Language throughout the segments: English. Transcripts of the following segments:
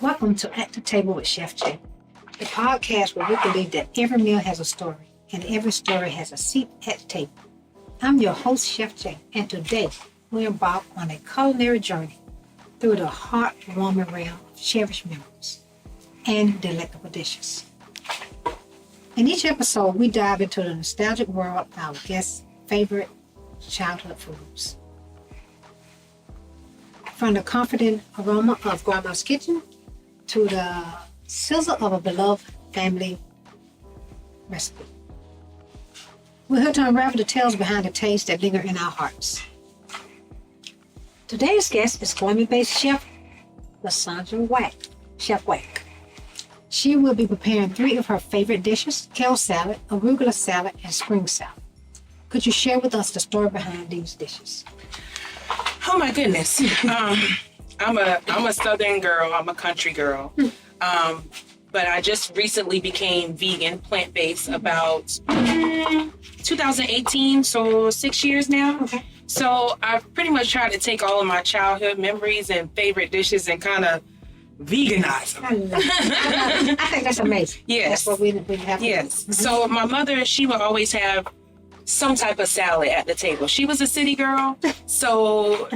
Welcome to At the Table with Chef Jay, the podcast where we believe that every meal has a story and every story has a seat at the table. I'm your host, Chef Jay, and today we embark on a culinary journey through the heartwarming realm of cherished memories and delectable dishes. In each episode, we dive into the nostalgic world of our guests' favorite childhood foods. From the comforting aroma of Grandma's kitchen to the sizzle of a beloved family recipe. We're here to unravel the tales behind the tastes that linger in our hearts. Today's guest is Columbia-based chef Lysandra Wack, Chef Wack. She will be preparing 3 of her favorite dishes: kale salad, arugula salad, and spring salad. Could you share with us the story behind these dishes? Oh my goodness. I'm a Southern girl. I'm a country girl. But I just recently became vegan, plant-based about 2018, so 6 years now. Okay. So I've pretty much tried to take all of my childhood memories and favorite dishes and kind of veganize them. I think that's amazing. Yes. That's what we have to Yes. do. So my mother, she would always have some type of salad at the table. She was a city girl, so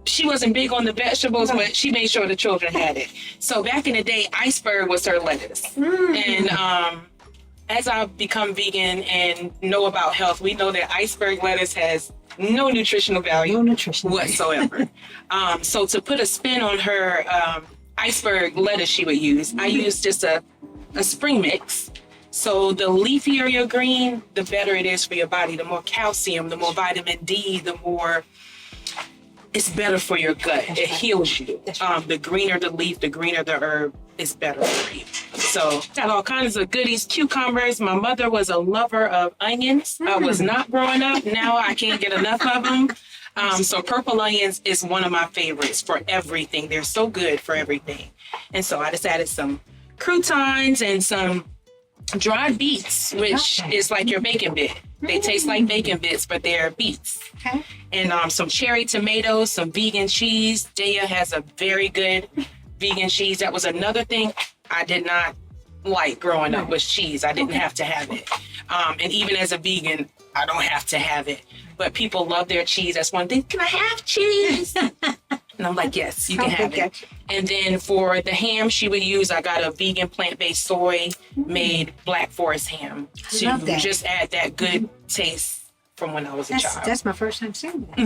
she wasn't big on the vegetables, but she made sure the children had it. So back in the day, iceberg was her lettuce. And as I've become vegan and know about health, we know that iceberg lettuce has no nutritional value No nutrition. whatsoever. So to put a spin on her iceberg lettuce she would use, I used just a spring mix. So the leafier your green, the better it is for your body. The more calcium, the more vitamin D, the more it's better for your gut. That's It right. heals you. That's right. The greener the leaf, the greener the herb, is better for you. So got all kinds of goodies, cucumbers. My mother was a lover of onions. I was not growing up. Now I can't get enough of them. So purple onions is one of my favorites for everything. They're so good for everything. And so I just added some croutons and some dried beets, which Okay. is like your bacon bit. They taste like bacon bits, but they're beets. Okay. And some cherry tomatoes, some vegan cheese. Daya has a very good vegan cheese. That was another thing I did not like growing up, was cheese. I didn't have to have it. And even as a vegan, I don't have to have it. But people love their cheese. That's one thing. Can I have cheese? And I'm like, yes, you can have it. And then for the ham she would use, I got a vegan plant-based soy made Black Forest ham I love to that. just add that good taste from when I was a child. That's my first time seeing that.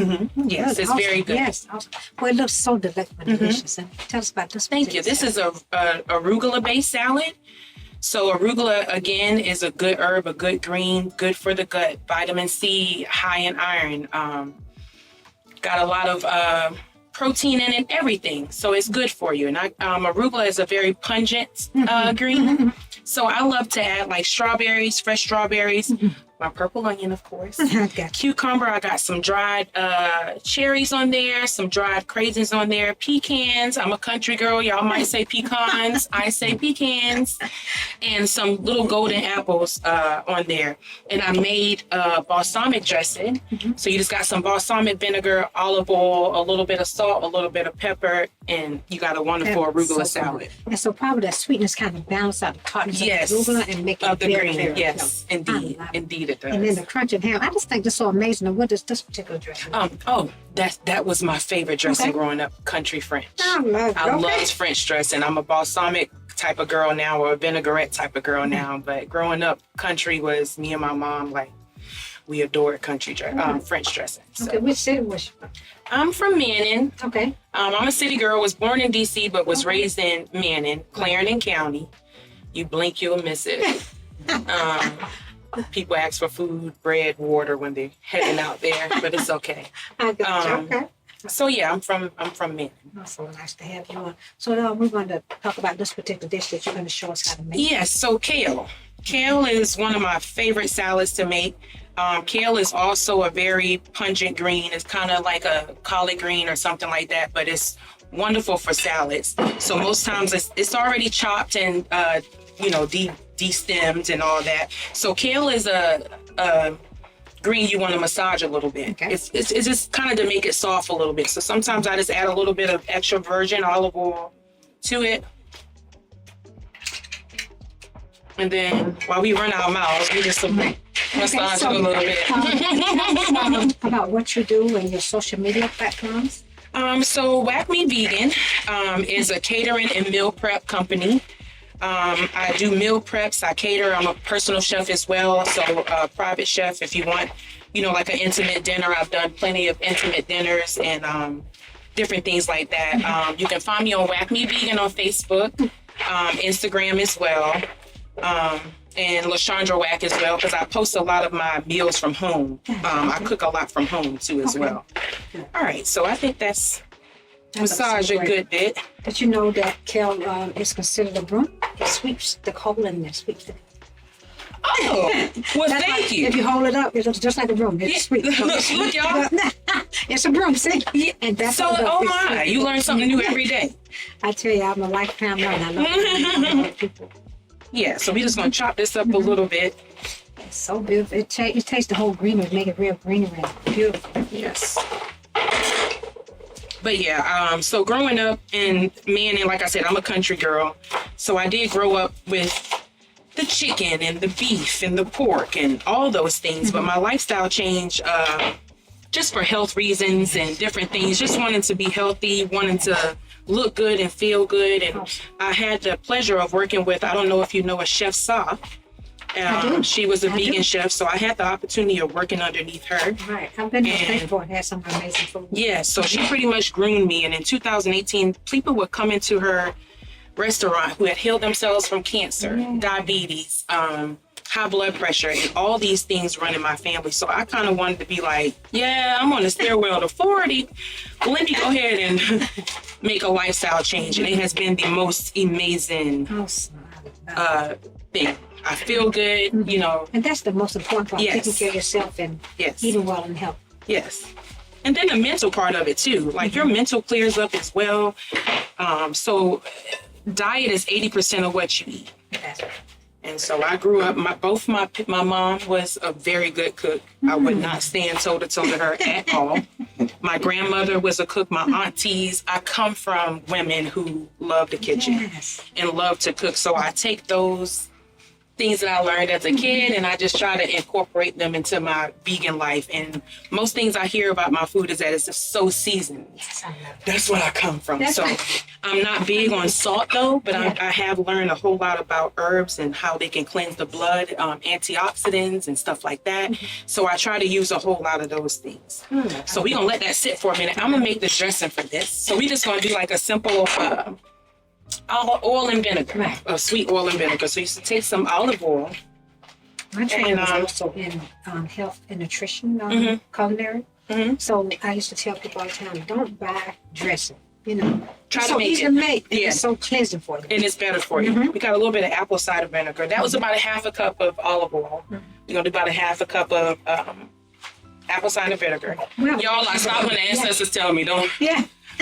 Yes, Good. it's Awesome. very good. Yes. Awesome. Well, it looks so delectable, delicious. And tell us about this. Thank you. This is a arugula-based salad. So arugula, again, is a good herb, a good green, good for the gut. Vitamin C, high in iron. Got a lot of protein in it, everything. So it's good for you. And arugula is a very pungent green. So I love to add like strawberries, fresh strawberries. My purple onion, of course. Okay. Cucumber, I got some dried cherries on there, some dried craisins on there, pecans. I'm a country girl. Y'all might say pecans. I say pecans. And some little golden apples on there. And I made balsamic dressing. So you just got some balsamic vinegar, olive oil, a little bit of salt, a little bit of pepper, and you got a wonderful arugula salad. And so probably that sweetness kind of balance out the tartness Yes. of the arugula and make it Of the very, green, very yes, healthy. indeed, I love it. indeed it does. And then the crunch and ham. I just think this is so amazing. And what is this particular dressing? That was my favorite dressing Okay. growing up, country French. I love it. I Okay. loved French dressing. I'm a balsamic type of girl now, or a vinaigrette type of girl now. But growing up, country was me and my mom, like, we adored French dressing. So. Okay, which city was you from? I'm from Manning. Okay. I'm a city girl, was born in D.C., but was raised in Manning, Clarendon County. You blink, you'll miss it. People ask for food, bread, water when they're heading out there, but it's okay. I got you. Okay. So yeah, I'm from Manning. Oh, so nice to have you on. So now we're going to talk about this particular dish that you're going to show us how to make. Yes, so kale. Kale is one of my favorite salads to make. Kale is also a very pungent green. It's kind of like a collard green or something like that, but it's wonderful for salads. So most times it's already chopped and de-stemmed and all that. So kale is a green you want to massage a little bit. Okay. It's just kind of to make it soft a little bit. So sometimes I just add a little bit of extra virgin olive oil to it. And then while we run our mouths, we just massage so, it a little bit. About what you do and your social media platforms. So Whack Me Vegan is a catering and meal prep company. I do meal preps. I cater. I'm a personal chef as well. So private chef if you want, like an intimate dinner. I've done plenty of intimate dinners and different things like that. You can find me on Whack Me Vegan on Facebook, Instagram as well. And LaShondra Wack as well, because I post a lot of my meals from home. I cook a lot from home too as well. All right, so I think that's massage a good bit. Did you know that Kale is considered a broom? It sweeps the coal in there, sweeps the... Oh, well, thank you. If you hold it up, it looks just like a broom. It's sweet. Look, y'all. It's a broom, see? Yeah. And that's So, oh my, you learn something new every day. I tell you, I'm a lifetime learner. I love people. Yeah, so we're just going to chop this up a little bit. It's so beautiful. It takes the whole greenery, make it real greenery. Beautiful. Yes. But yeah, so growing up and like I said, I'm a country girl. So I did grow up with the chicken and the beef and the pork and all those things. But my lifestyle changed just for health reasons and different things. Just wanting to be healthy, wanting to look good and feel good. And I had the pleasure of working with, I don't know if you know, a Chef Sa. She was a vegan chef, so I had the opportunity of working underneath her. Right. I've been to Facebook and had some amazing food. Yeah, so she pretty much groomed me. And in 2018, people would come into her restaurant who had healed themselves from cancer, diabetes, high blood pressure, and all these things run in my family. So I kind of wanted to be like, yeah, I'm on the stairwell to 40. Well, let me go ahead and make a lifestyle change. And it has been the most amazing thing. I feel good, And that's the most important part, Yes. taking care of yourself and eating well and healthy. Yes. And then the mental part of it too. Like your mental clears up as well. So diet is 80% of what you eat. That's right. And so I grew up, my mom was a very good cook. I would not stand toe to toe to her at all. My grandmother was a cook, my aunties. I come from women who love the kitchen and love to cook. So I take those things that I learned as a kid and I just try to incorporate them into my vegan life. And most things I hear about my food is that it's just so seasoned. Yes, I love it. That's what I come from. That's So right. I'm not big on salt though, but I have learned a whole lot about herbs and how they can cleanse the blood, antioxidants and stuff like that. So I try to use a whole lot of those things. So we're going to let that sit for a minute. I'm going to make the dressing for this. So we're just going to do like a simple oil and vinegar, sweet oil and vinegar. So you should take some olive oil. My training was also in health and nutrition, culinary. So I used to tell people all the time, don't buy dressing. Try it's to so make easy it. to make. Yeah. It's so cleansing for you. And it's better for you. We got a little bit of apple cider vinegar. That was about a half a cup of olive oil. We're going to do about a half a cup of apple cider vinegar. Well, Y'all, I stop when the ancestors tell me,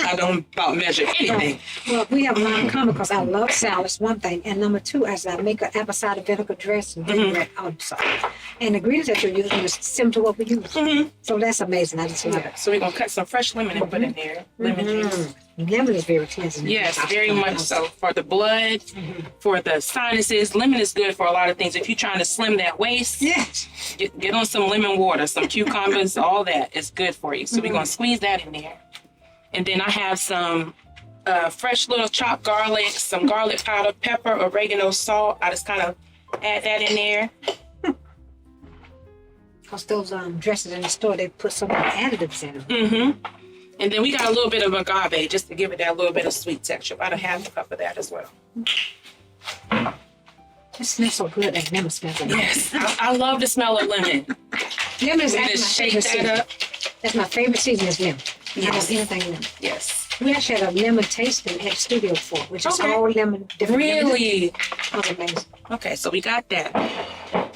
I don't about measure anything. Well, we have a lot in common because I love salads, one thing. And number two, as I make an apple cider vinegar dressing, and the ingredients that you're using is similar to what we use. So that's amazing. I just love it. So we're going to cut some fresh lemon and put in there. Lemon juice. Lemon is very cleansing. Yes, very much so. For the blood, for the sinuses, lemon is good for a lot of things. If you're trying to slim that waist, get on some lemon water, some cucumbers, all that is good for you. So we're going to squeeze that in there. And then I have some fresh little chopped garlic, some garlic powder, pepper, oregano, salt. I just kind of add that in there. Because those dresses in the store, they put some additives in them. And then we got a little bit of agave just to give it that little bit of sweet texture. About a half a cup of that as well. It smells so good. That lemon smells good. Yes, I love the smell of lemon. Lemon is We actually my just shake favorite that season. up. That's my favorite season is lemon. I Yes. love anything lemon. Yes. We actually had a lemon tasting at Studio 4, which is Okay. all lemon. Different lemons. Really? That was amazing. Okay, so we got that.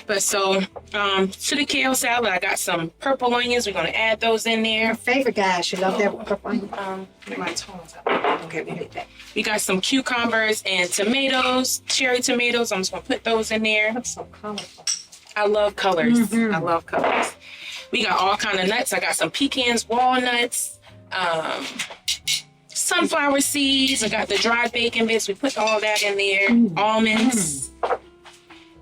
But so to the kale salad, I got some purple onions. We're gonna add those in there. Her favorite guys, she loved that purple onion. Get my tones up. Okay, we need that. We got some cucumbers and tomatoes, cherry tomatoes. I'm just gonna put those in there. That's so colorful. I love colors. I love colors. We got all kind of nuts. I got some pecans, walnuts, sunflower seeds. I got the dried bacon bits. We put all that in there. Almonds.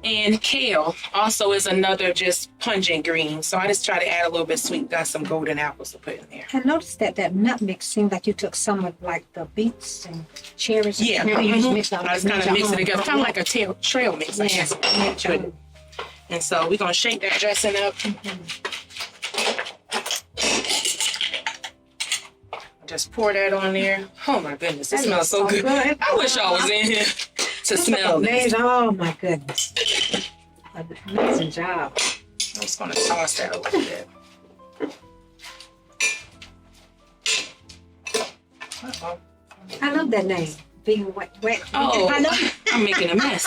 And kale also is another just pungent green. So I just try to add a little bit sweet. Got some golden apples to put in there. I noticed that nutmeg seemed like you took some of like the beets and cherries. Yeah, And you just mixed all I just kind of mix it together, kind of like a trail mix, I guess. Yeah. And so we're gonna shake that dressing up. Just pour that on there. Oh my goodness, it That smells so good. I wish I was in here to smell this. Oh my goodness. Amazing job. I'm just gonna toss that a little bit. Uh-oh. I love that name. Being wet. Oh, I love it. I'm making a mess.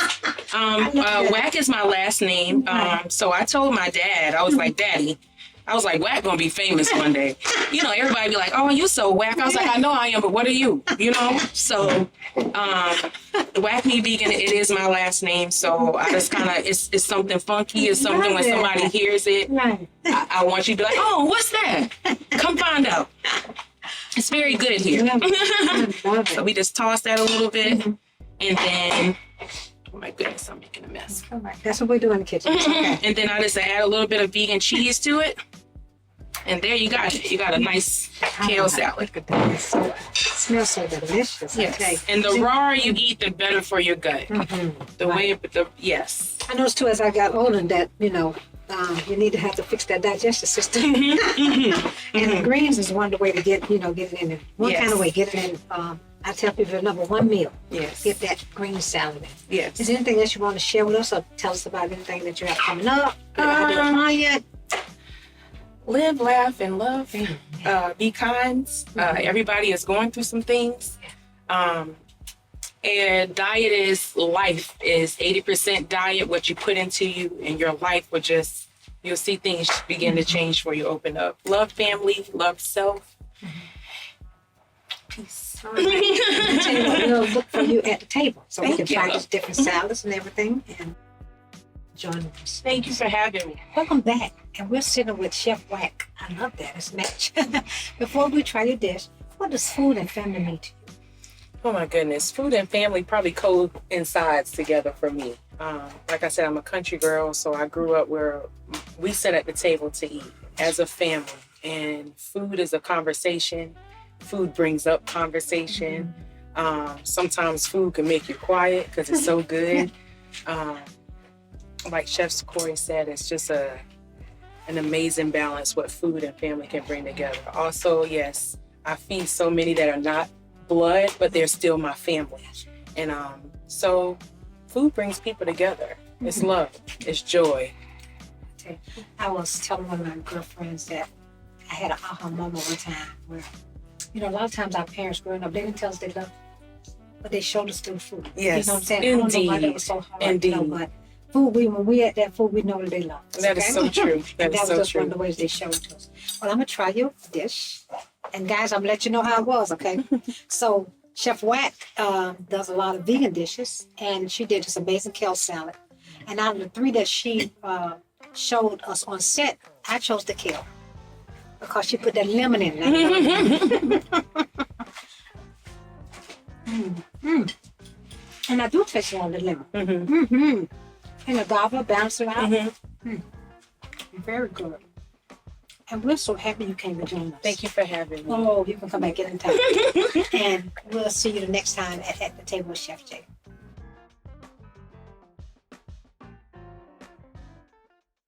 Whack is my last name. So I told my dad, I was like, Daddy, I was like, Whack gonna be famous one day. You know, everybody be like, oh, you so whack. I was like, I know I am, but what are you? You know? So Whack Me Vegan, it is my last name. So I just kind of, it's something funky. It's something when somebody hears it, Right. I want you to be like, oh, what's that? Come find out. It's very good here. I love So it. we just toss that a little bit. And then, oh my goodness, I'm making a mess. All right. That's what we do in the kitchen. It's okay. And then I just add a little bit of vegan cheese to it. And there you got it. You got a nice kale salad. Look at that. It smells so delicious. Okay. Yes. And the rawer you eat, the better for your gut. The way, yes. I noticed too as I got older that, you you need to have to fix that digestive system. And the greens is one way to get it in there. One Yes. kind of way, get it in. I tell people number one meal, Yes. get that green salad in. Yes. Is there anything else you want to share with us or tell us about anything that you have coming up? Have you applied yet? Live, laugh, and love. Be kind. Everybody is going through some things. And diet is life. Is 80% diet, what you put into you, and your life will just, you'll see things begin to change for you. Open up. Love family, love self. Peace. All right. Tell you what, we'll look for you at the table so we Thank can you. practice different salads and everything and join us. Thank you for having me. Welcome back. And we're sitting with Chef Whack. I love that. It's match. Before we try your dish, what does food and family mean to you? Oh my goodness, food and family probably coincides together for me. Like I said, I'm a country girl, so I grew up where we sit at the table to eat as a family, and food is a conversation. Food brings up conversation. Sometimes food can make you quiet because it's so good. Like Chef Corey said, it's just an amazing balance what food and family can bring together. Also, yes, I feed so many that are not blood, but they're still my family. And so food brings people together. It's love, it's joy. Okay. I was telling one of my girlfriends that I had an aha moment one time where, a lot of times our parents growing up, they didn't tell us they loved us, but they showed us through food. Yes, You know what I'm saying? I don't know why indeed. that was so hard. Indeed. But food, when we at that food, we know that they love us. That is so true. That And is that was so just one of true. the ways they showed it to us. Well, I'm gonna try your dish, and guys, I'm gonna let you know how it was. Okay, so Chef Whack does a lot of vegan dishes, and she did this amazing kale salad. And out of the three that she showed us on set, I chose the kale because she put that lemon in it. And I do taste on the lemon. And the guava balance it out. Very good. And we're so happy you came to join us. Thank you for having me. Oh, you can come back anytime. And we'll see you the next time at the table with Chef Jay.